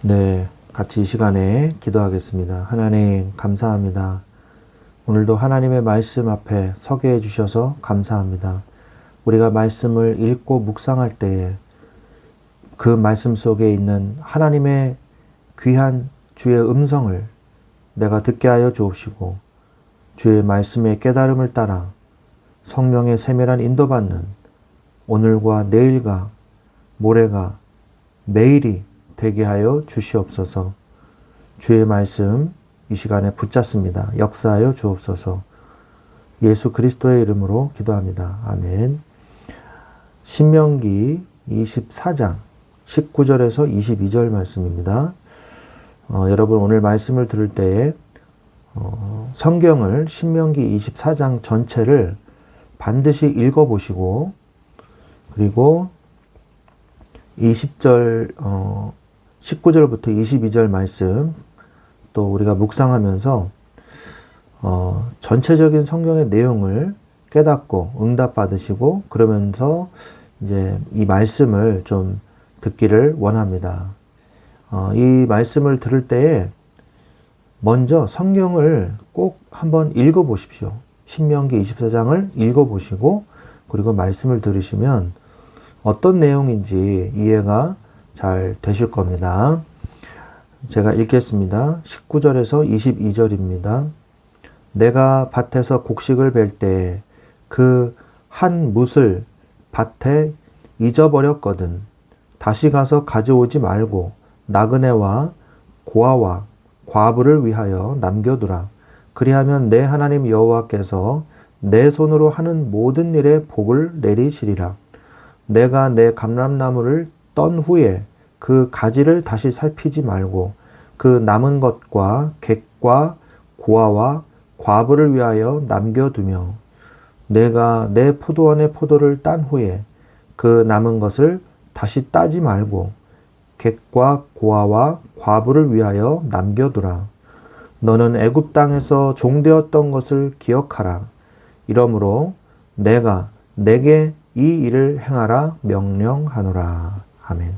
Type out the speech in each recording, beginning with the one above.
네, 같이 이 시간에 기도하겠습니다. 하나님, 감사합니다. 오늘도 하나님의 말씀 앞에 서게 해주셔서 감사합니다. 우리가 말씀을 읽고 묵상할 때에 그 말씀 속에 있는 하나님의 귀한 주의 음성을 내가 듣게 하여 주옵시고, 주의 말씀의 깨달음을 따라 성령의 세밀한 인도받는 오늘과 내일과 모레가 매일이 되게 하여 주시옵소서. 주의 말씀 이 시간에 붙잡습니다. 역사하여 주옵소서. 예수 그리스도의 이름으로 기도합니다. 아멘. 신명기 24장 19절에서 22절 말씀입니다. 여러분 오늘 말씀을 들을 때에 성경을 신명기 24장 전체를 반드시 읽어보시고, 그리고 20절 19절부터 22절 말씀 또 우리가 묵상하면서 전체적인 성경의 내용을 깨닫고 응답받으시고, 그러면서 이제 이 말씀을 좀 듣기를 원합니다. 이 말씀을 들을 때에 먼저 성경을 꼭 한번 읽어보십시오. 신명기 24장을 읽어보시고, 그리고 말씀을 들으시면 어떤 내용인지 이해가 잘 되실 겁니다. 제가 읽겠습니다. 19절에서 22절입니다. 내가 밭에서 곡식을 벨 때 그 한 뭇을 밭에 잊어버렸거든. 다시 가서 가져오지 말고 나그네와 고아와 과부를 위하여 남겨두라. 그리하면 내 하나님 여호와께서 내 손으로 하는 모든 일에 복을 내리시리라. 내가 내 감람나무를 떤 후에 그 가지를 다시 살피지 말고 그 남은 것과 객과 고아와 과부를 위하여 남겨두며, 내가 내 포도원의 포도를 딴 후에 그 남은 것을 다시 따지 말고 객과 고아와 과부를 위하여 남겨두라. 너는 애굽 땅에서 종되었던 것을 기억하라. 이러므로 내가 내게 이 일을 행하라 명령하노라. 아멘.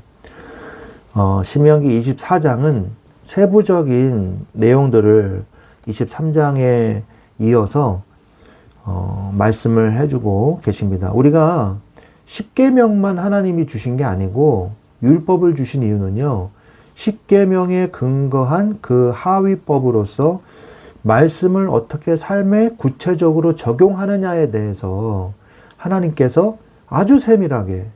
신명기 24장은 세부적인 내용들을 23장에 이어서 말씀을 해주고 계십니다. 우리가 십계명만 하나님이 주신 게 아니고 율법을 주신 이유는요, 십계명에 근거한 그 하위법으로서 말씀을 어떻게 삶에 구체적으로 적용하느냐에 대해서 하나님께서 아주 세밀하게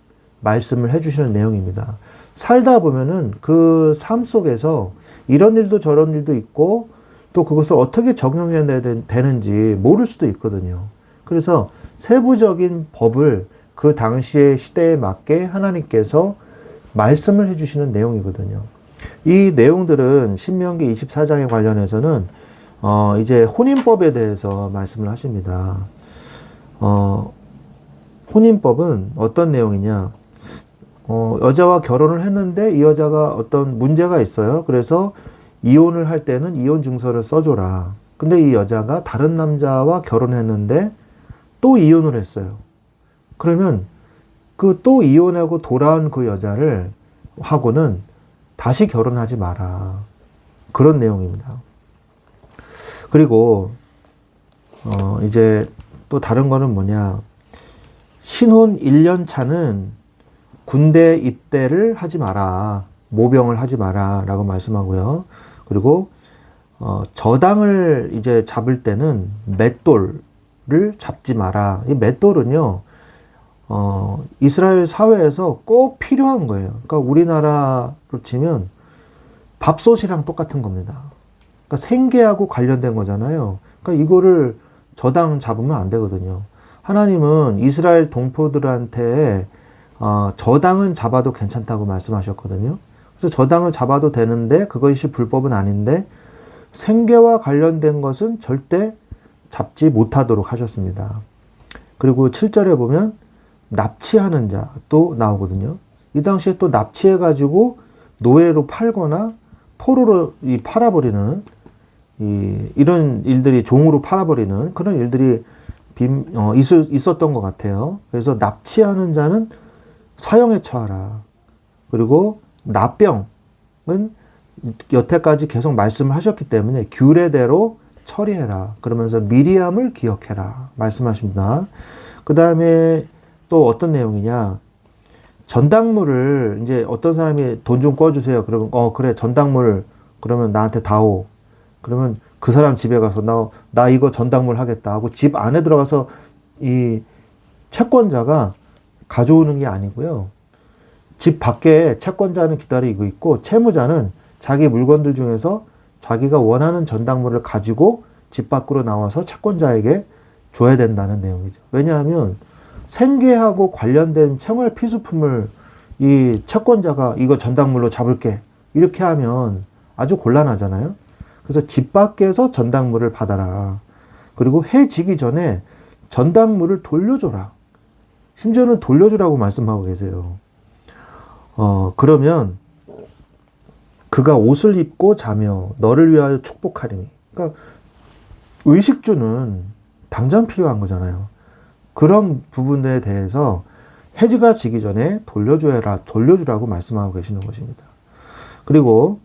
말씀을 해주시는 내용입니다. 살다 보면은 그 삶 속에서 이런 일도 저런 일도 있고, 또 그것을 어떻게 적용해야 되는지 모를 수도 있거든요. 그래서 세부적인 법을 그 당시의 시대에 맞게 하나님께서 말씀을 해주시는 내용이거든요. 이 내용들은 신명기 24장에 관련해서는 이제 혼인법에 대해서 말씀을 하십니다. 혼인법은 어떤 내용이냐? 여자와 결혼을 했는데 이 여자가 어떤 문제가 있어요. 그래서 이혼을 할 때는 이혼 증서를 써줘라. 근데 이 여자가 다른 남자와 결혼했는데 또 이혼을 했어요. 그러면 그 또 이혼하고 돌아온 그 여자를 하고는 다시 결혼하지 마라. 그런 내용입니다. 그리고 이제 또 다른 거는 뭐냐? 신혼 1년 차는 군대 입대를 하지 마라. 모병을 하지 마라. 라고 말씀하고요. 그리고 저당을 이제 잡을 때는 맷돌을 잡지 마라. 이 맷돌은요, 이스라엘 사회에서 꼭 필요한 거예요. 그러니까 우리나라로 치면 밥솥이랑 똑같은 겁니다. 그러니까 생계하고 관련된 거잖아요. 그러니까 이거를 저당 잡으면 안 되거든요. 하나님은 이스라엘 동포들한테 저당은 잡아도 괜찮다고 말씀하셨거든요. 그래서 저당을 잡아도 되는데 그것이 불법은 아닌데 생계와 관련된 것은 절대 잡지 못하도록 하셨습니다. 그리고 7절에 보면 납치하는 자도 나오거든요. 이 당시에 또 납치해가지고 노예로 팔거나 포로로 팔아버리는 이런 일들이, 종으로 팔아버리는 그런 일들이 있었던 것 같아요. 그래서 납치하는 자는 사형에 처하라. 그리고 납병은 여태까지 계속 말씀을 하셨기 때문에 규례대로 처리해라. 그러면서 미리암을 기억해라. 말씀하십니다. 그 다음에 또 어떤 내용이냐. 전당물을 이제 어떤 사람이 돈 좀 꿔주세요. 그러면 그래 전당물 그러면 나한테 다오. 그러면 그 사람 집에 가서 나 이거 전당물 하겠다 하고 집 안에 들어가서 이 채권자가 가져오는 게 아니고요. 집 밖에 채권자는 기다리고 있고 채무자는 자기 물건들 중에서 자기가 원하는 전당물을 가지고 집 밖으로 나와서 채권자에게 줘야 된다는 내용이죠. 왜냐하면 생계하고 관련된 생활 필수품을 이 채권자가 이거 전당물로 잡을게 이렇게 하면 아주 곤란하잖아요. 그래서 집 밖에서 전당물을 받아라. 그리고 해 지기 전에 전당물을 돌려줘라. 심지어는 돌려주라고 말씀하고 계세요. 그러면 그가 옷을 입고 자며 너를 위하여 축복하리니. 그러니까 의식주는 당장 필요한 거잖아요. 그런 부분에 대해서 해지가 지기 전에 돌려주라고 말씀하고 계시는 것입니다. 그리고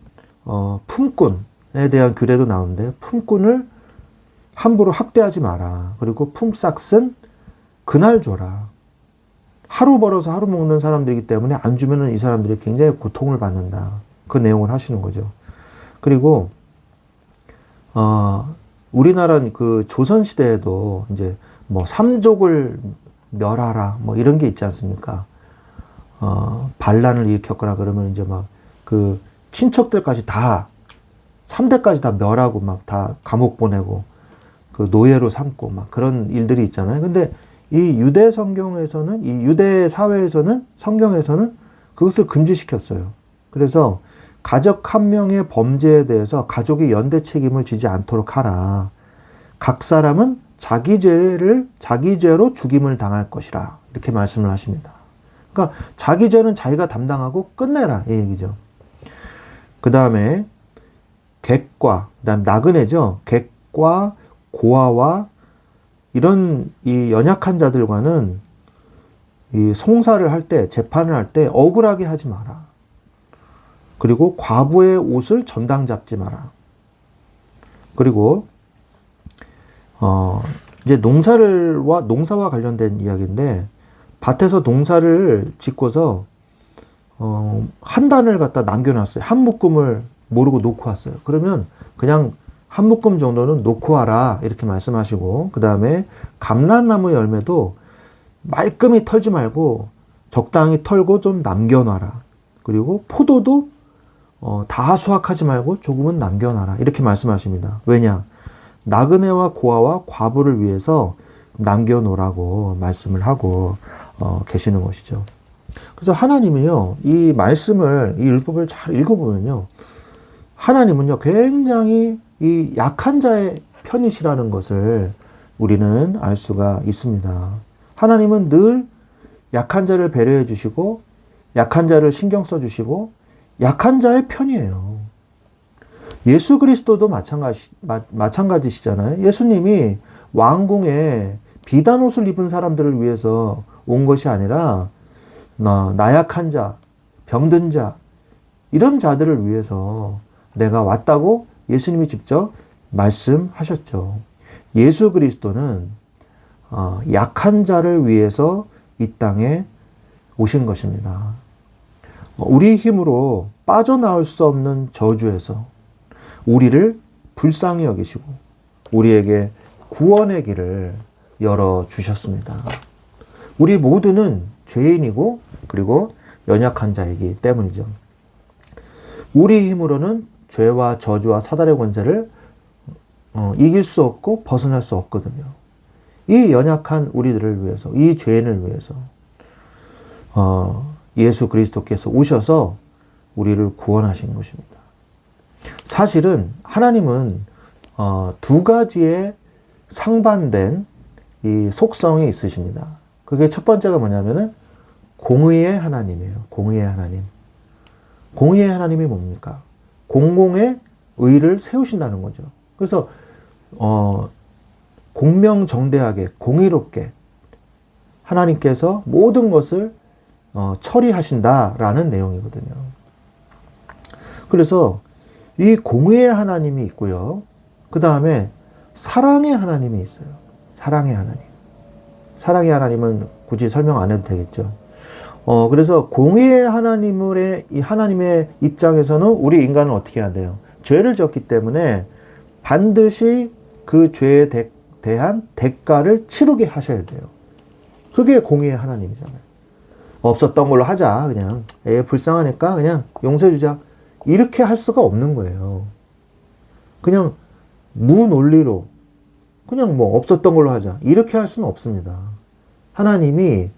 품꾼에 대한 규례도 나오는데 품꾼을 함부로 학대하지 마라. 그리고 품삯은 그날 줘라. 하루 벌어서 하루 먹는 사람들이기 때문에 안 주면은 이 사람들이 굉장히 고통을 받는다. 그 내용을 하시는 거죠. 그리고 우리나라 그 조선 시대에도 이제 뭐 삼족을 멸하라 뭐 이런 게 있지 않습니까? 반란을 일으켰거나 그러면 이제 막 그 친척들까지 다 3대까지 다 멸하고 막 다 감옥 보내고 그 노예로 삼고 막 그런 일들이 있잖아요. 근데 이 유대 성경에서는, 이 유대 사회에서는, 성경에서는 그것을 금지시켰어요. 그래서 가족 한 명의 범죄에 대해서 가족이 연대 책임을 지지 않도록 하라. 각 사람은 자기 죄로 죽임을 당할 것이라. 이렇게 말씀을 하십니다. 그러니까 자기 죄는 자기가 담당하고 끝내라. 이 얘기죠. 그 다음에 객과, 그다음 나그네죠. 객과 고아와 이런 이 연약한 자들과는 이 송사를 할 때, 재판을 할 때 억울하게 하지 마라. 그리고 과부의 옷을 전당 잡지 마라. 그리고 이제 농사와 관련된 이야기인데 밭에서 농사를 짓고서 한 단을 갖다 남겨놨어요. 한 묶음을 모르고 놓고 왔어요. 그러면 그냥 한 묶음 정도는 놓고 와라 이렇게 말씀하시고, 그 다음에 감람나무 열매도 말끔히 털지 말고 적당히 털고 좀 남겨놔라. 그리고 포도도 다 수확하지 말고 조금은 남겨놔라 이렇게 말씀하십니다. 왜냐? 나그네와 고아와 과부를 위해서 남겨놓으라고 말씀을 하고 계시는 것이죠. 그래서 하나님은요, 이 말씀을, 이 율법을 잘 읽어보면요, 하나님은요 굉장히 이 약한 자의 편이시라는 것을 우리는 알 수가 있습니다. 하나님은 늘 약한 자를 배려해 주시고 약한 자를 신경 써 주시고 약한 자의 편이에요. 예수 그리스도도 마찬가지시잖아요. 예수님이 왕궁에 비단 옷을 입은 사람들을 위해서 온 것이 아니라 나약한 자, 병든 자, 이런 자들을 위해서 내가 왔다고 예수님이 직접 말씀하셨죠. 예수 그리스도는 약한 자를 위해서 이 땅에 오신 것입니다. 우리 힘으로 빠져나올 수 없는 저주에서 우리를 불쌍히 여기시고 우리에게 구원의 길을 열어주셨습니다. 우리 모두는 죄인이고 그리고 연약한 자이기 때문이죠. 우리 힘으로는 죄와 저주와 사단의 권세를 이길 수 없고 벗어날 수 없거든요. 이 연약한 우리들을 위해서, 이 죄인을 위해서 예수 그리스도께서 오셔서 우리를 구원하신 것입니다. 사실은 하나님은 두 가지의 상반된 이 속성이 있으십니다. 그게 첫 번째가 뭐냐면은 공의의 하나님이에요. 공의의 하나님. 공의의 하나님이 뭡니까? 공공의 의를 세우신다는 거죠. 그래서 공명정대하게 공의롭게 하나님께서 모든 것을 처리하신다라는 내용이거든요. 그래서 이 공의의 하나님이 있고요. 그 다음에 사랑의 하나님이 있어요. 사랑의 하나님. 사랑의 하나님은 굳이 설명 안 해도 되겠죠. 그래서 공의의 이 하나님의 입장에서는 우리 인간은 어떻게 해야 돼요? 죄를 졌기 때문에 반드시 그 죄에 대한 대가를 치르게 하셔야 돼요. 그게 공의의 하나님이잖아요. 없었던 걸로 하자. 그냥 불쌍하니까 그냥 용서해주자. 이렇게 할 수가 없는 거예요. 그냥 무논리로 그냥 뭐 없었던 걸로 하자. 이렇게 할 수는 없습니다. 하나님이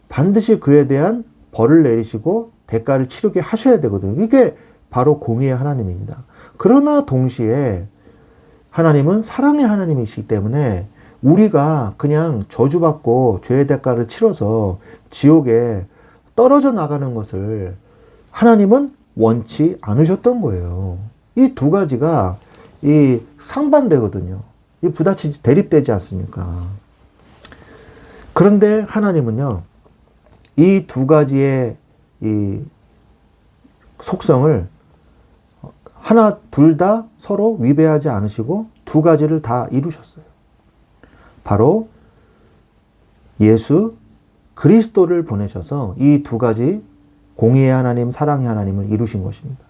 반드시 그에 대한 벌을 내리시고 대가를 치르게 하셔야 되거든요. 이게 바로 공의의 하나님입니다. 그러나 동시에 하나님은 사랑의 하나님이시기 때문에 우리가 그냥 저주받고 죄의 대가를 치러서 지옥에 떨어져 나가는 것을 하나님은 원치 않으셨던 거예요. 이 두 가지가 이 상반되거든요. 이 부딪히지 대립되지 않습니까? 그런데 하나님은요, 이 두 가지의 이 속성을 하나, 둘 다 서로 위배하지 않으시고 두 가지를 다 이루셨어요. 바로 예수 그리스도를 보내셔서 이 두 가지 공의의 하나님, 사랑의 하나님을 이루신 것입니다.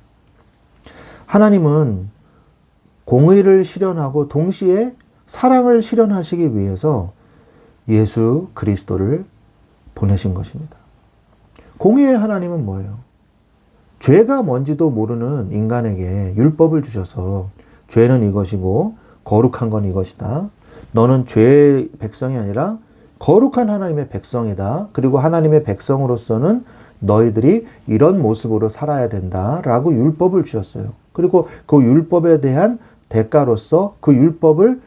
하나님은 공의를 실현하고 동시에 사랑을 실현하시기 위해서 예수 그리스도를 보내신 것입니다. 공의의 하나님은 뭐예요? 죄가 뭔지도 모르는 인간에게 율법을 주셔서 죄는 이것이고 거룩한 건 이것이다. 너는 죄의 백성이 아니라 거룩한 하나님의 백성이다. 그리고 하나님의 백성으로서는 너희들이 이런 모습으로 살아야 된다라고 율법을 주셨어요. 그리고 그 율법에 대한 대가로서 그 율법을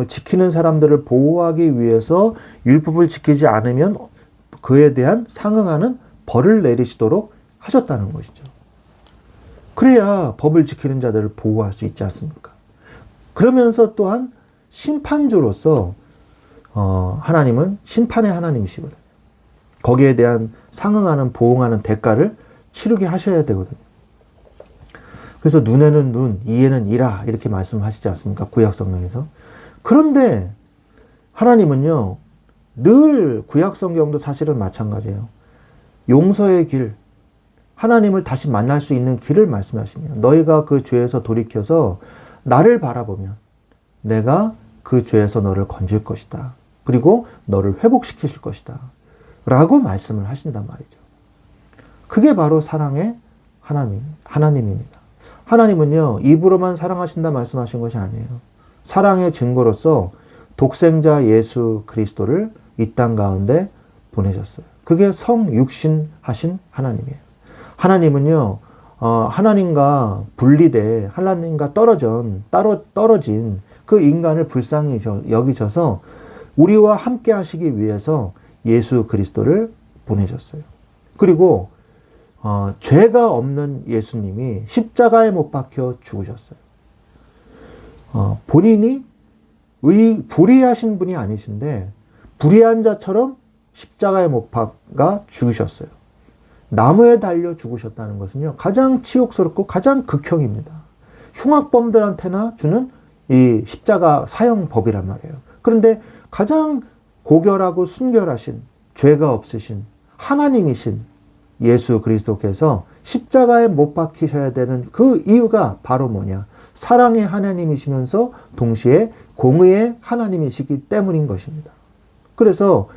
지키는 사람들을 보호하기 위해서 율법을 지키지 않으면 그에 대한 상응하는 벌을 내리시도록 하셨다는 것이죠. 그래야 법을 지키는 자들을 보호할 수 있지 않습니까? 그러면서 또한 심판주로서 하나님은 심판의 하나님이시거든요. 거기에 대한 상응하는 보응하는 대가를 치르게 하셔야 되거든요. 그래서 눈에는 눈, 이에는 이라 이렇게 말씀하시지 않습니까? 구약성경에서. 그런데 하나님은요, 늘 구약성경도 사실은 마찬가지예요. 용서의 길, 하나님을 다시 만날 수 있는 길을 말씀하십니다. 너희가 그 죄에서 돌이켜서 나를 바라보면 내가 그 죄에서 너를 건질 것이다. 그리고 너를 회복시키실 것이다. 라고 말씀을 하신단 말이죠. 그게 바로 사랑의 하나님입니다. 하나님은요, 입으로만 사랑하신다 말씀하신 것이 아니에요. 사랑의 증거로서 독생자 예수 그리스도를 이 땅 가운데 보내셨어요. 그게 성육신하신 하나님이에요. 하나님은요, 하나님과 분리돼, 하나님과 떨어진 그 인간을 불쌍히 여기셔서 우리와 함께 하시기 위해서 예수 그리스도를 보내셨어요. 그리고 죄가 없는 예수님이 십자가에 못 박혀 죽으셨어요. 본인이 불의하신 분이 아니신데 불의한 자처럼 십자가에 못 박아 죽으셨어요. 나무에 달려 죽으셨다는 것은요, 가장 치욕스럽고 가장 극형입니다. 흉악범들한테나 주는 이 십자가 사형법이란 말이에요. 그런데 가장 고결하고 순결하신, 죄가 없으신 하나님이신 예수 그리스도께서 십자가에 못 박히셔야 되는 그 이유가 바로 뭐냐? 사랑의 하나님이시면서 동시에 공의의 하나님이시기 때문인 것입니다. 그래서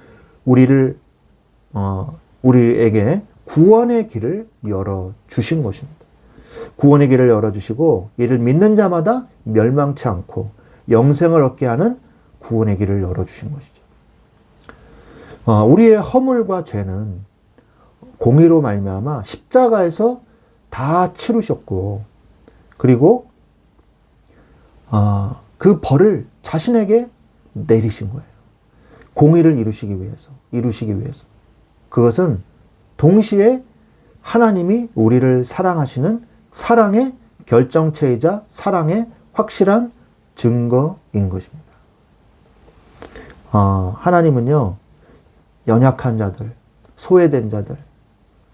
우리에게 구원의 길을 열어주신 것입니다. 구원의 길을 열어주시고 이를 믿는 자마다 멸망치 않고 영생을 얻게 하는 구원의 길을 열어주신 것이죠. 우리의 허물과 죄는 공의로 말미암아 십자가에서 다 치르셨고, 그리고 그 벌을 자신에게 내리신 거예요. 공의를 이루시기 위해서. 그것은 동시에 하나님이 우리를 사랑하시는 사랑의 결정체이자 사랑의 확실한 증거인 것입니다. 하나님은요, 연약한 자들, 소외된 자들,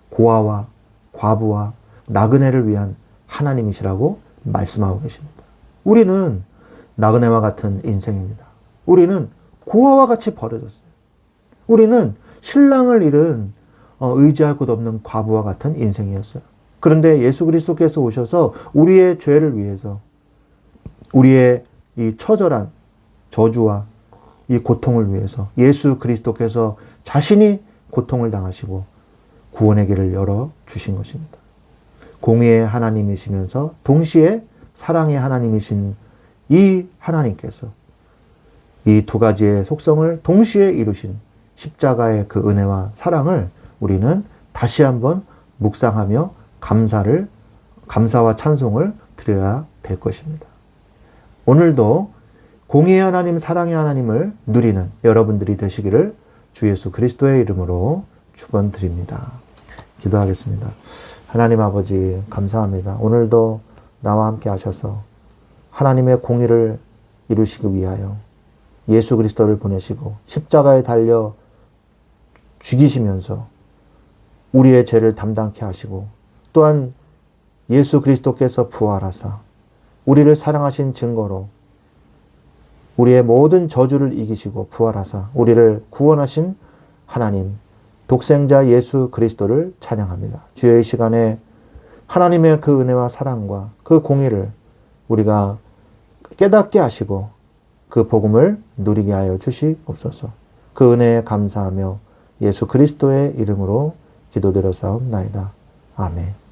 고아와 과부와 나그네를 위한 하나님이시라고 말씀하고 계십니다. 우리는 나그네와 같은 인생입니다. 우리는 고아와 같이 버려졌어요. 우리는 신랑을 잃은 의지할 곳 없는 과부와 같은 인생이었어요. 그런데 예수 그리스도께서 오셔서 우리의 죄를 위해서 우리의 이 처절한 저주와 이 고통을 위해서 예수 그리스도께서 자신이 고통을 당하시고 구원의 길을 열어주신 것입니다. 공의의 하나님이시면서 동시에 사랑의 하나님이신 이 하나님께서 이 두 가지의 속성을 동시에 이루신 십자가의 그 은혜와 사랑을 우리는 다시 한번 묵상하며 감사와 찬송을 드려야 될 것입니다. 오늘도 공의의 하나님, 사랑의 하나님을 누리는 여러분들이 되시기를 주 예수 그리스도의 이름으로 축원드립니다. 기도하겠습니다. 하나님 아버지 감사합니다. 오늘도 나와 함께 하셔서 하나님의 공의를 이루시기 위하여 예수 그리스도를 보내시고 십자가에 달려 죽이시면서 우리의 죄를 담당케 하시고 또한 예수 그리스도께서 부활하사 우리를 사랑하신 증거로 우리의 모든 저주를 이기시고 부활하사 우리를 구원하신 하나님 독생자 예수 그리스도를 찬양합니다. 주의 이 시간에 하나님의 그 은혜와 사랑과 그 공의를 우리가 깨닫게 하시고 그 복음을 누리게 하여 주시옵소서. 그 은혜에 감사하며 예수 그리스도의 이름으로 기도드려 사옵나이다. 아멘.